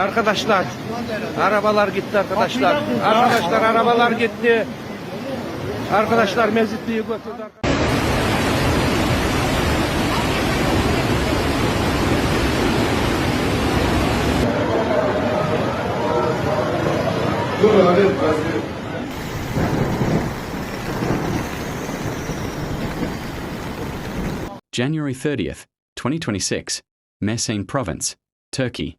Arkadaşlar, arabalar gitti arkadaşlar. Arkadaşlar, arabalar gitti. Arkadaşlar, Mezitli'yi götürdü. January 30th, 2026, Mersin Province, Turkey.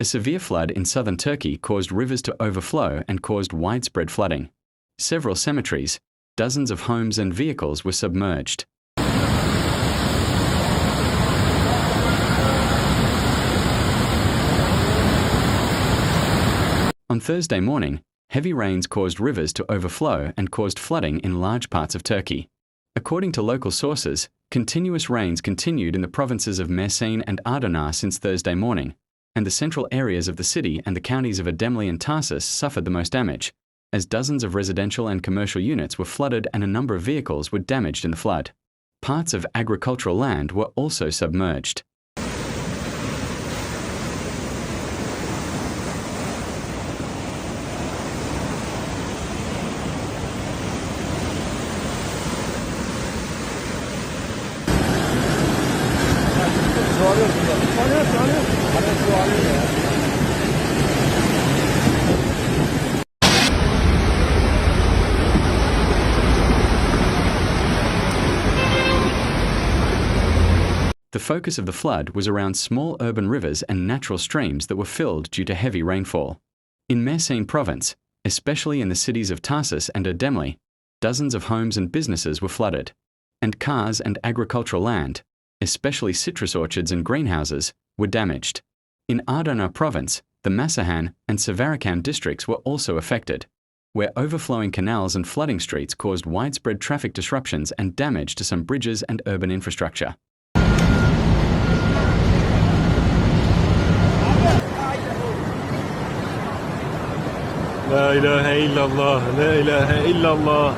A severe flood in southern Turkey caused rivers to overflow and caused widespread flooding. Several cemeteries, dozens of homes and vehicles were submerged. On Thursday morning, heavy rains caused rivers to overflow and caused flooding in large parts of Turkey. According to local sources, continuous rains continued in the provinces of Mersin and Adana since Thursday morning, and the central areas of the city and the counties of Ademli and Tarsus suffered the most damage, as dozens of residential and commercial units were flooded and a number of vehicles were damaged in the flood. Parts of agricultural land were also submerged. The focus of the flood was around small urban rivers and natural streams that were filled due to heavy rainfall. In Mersin province, especially in the cities of Tarsus and Ademli, dozens of homes and businesses were flooded, and cars and agricultural land, especially citrus orchards and greenhouses, were damaged. In Adana province, the Masahan and Savarakan districts were also affected, where overflowing canals and flooding streets caused widespread traffic disruptions and damage to some bridges and urban infrastructure. La ilahe illallah, la ilahe illallah,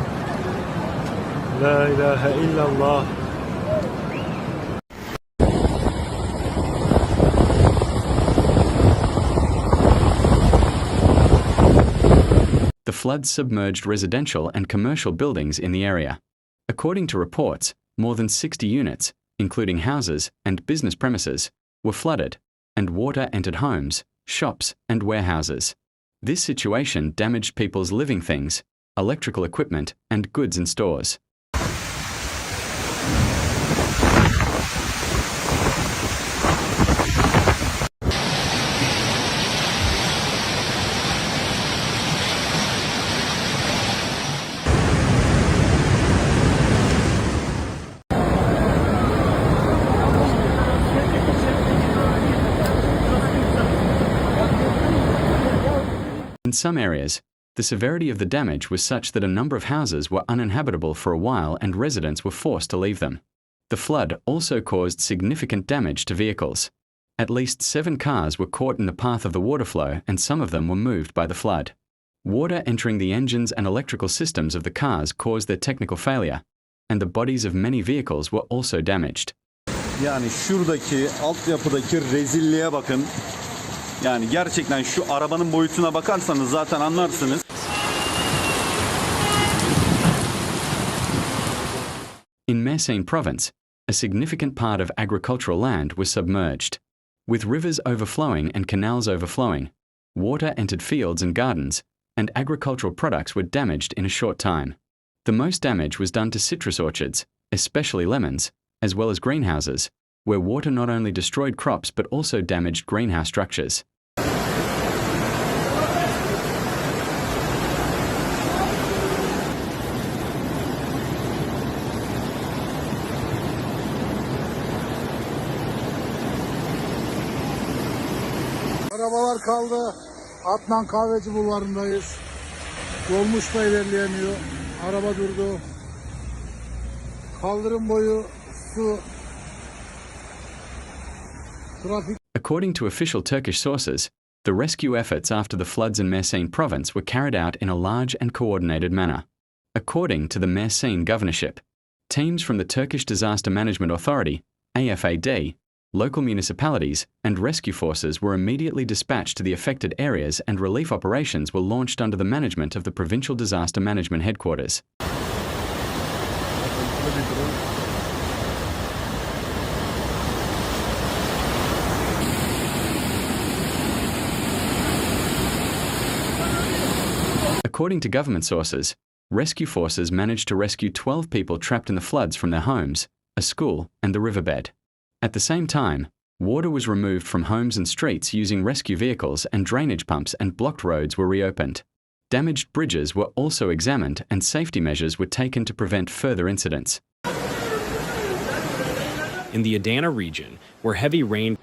la ilahe illallah. The floods submerged residential and commercial buildings in the area. According to reports, more than 60 units, including houses and business premises, were flooded, and water entered homes, shops, and warehouses. This situation damaged people's living things, electrical equipment, and goods in stores. In some areas, the severity of the damage was such that a number of houses were uninhabitable for a while and residents were forced to leave them. The flood also caused significant damage to vehicles. At least 7 cars were caught in the path of the water flow and some of them were moved by the flood. Water entering the engines and electrical systems of the cars caused their technical failure, and the bodies of many vehicles were also damaged. Yani şuradaki altyapıdaki rezilliğe bakın. Yani gerçekten şu arabanın boyutuna bakarsanız zaten anlarsınız. In Mersin province, a significant part of agricultural land was submerged. With rivers overflowing and canals overflowing, water entered fields and gardens, and agricultural products were damaged in a short time. The most damage was done to citrus orchards, especially lemons, as well as greenhouses, where water not only destroyed crops but also damaged greenhouse structures. Arabalar kaldı. Adnan Kahveci bulvarındayız. Dolmuş da ilerleyemiyor. Araba durdu. Kaldırım boyu su. Trafik. According to official Turkish sources, the rescue efforts after the floods in Mersin province were carried out in a large and coordinated manner. According to the Mersin governorship, teams from the Turkish Disaster Management Authority, AFAD, local municipalities and rescue forces were immediately dispatched to the affected areas, and relief operations were launched under the management of the Provincial Disaster Management Headquarters. According to government sources, rescue forces managed to rescue 12 people trapped in the floods from their homes, a school, and the riverbed. At the same time, water was removed from homes and streets using rescue vehicles, and drainage pumps and blocked roads were reopened. Damaged bridges were also examined, and safety measures were taken to prevent further incidents. In the Adana region, where heavy rain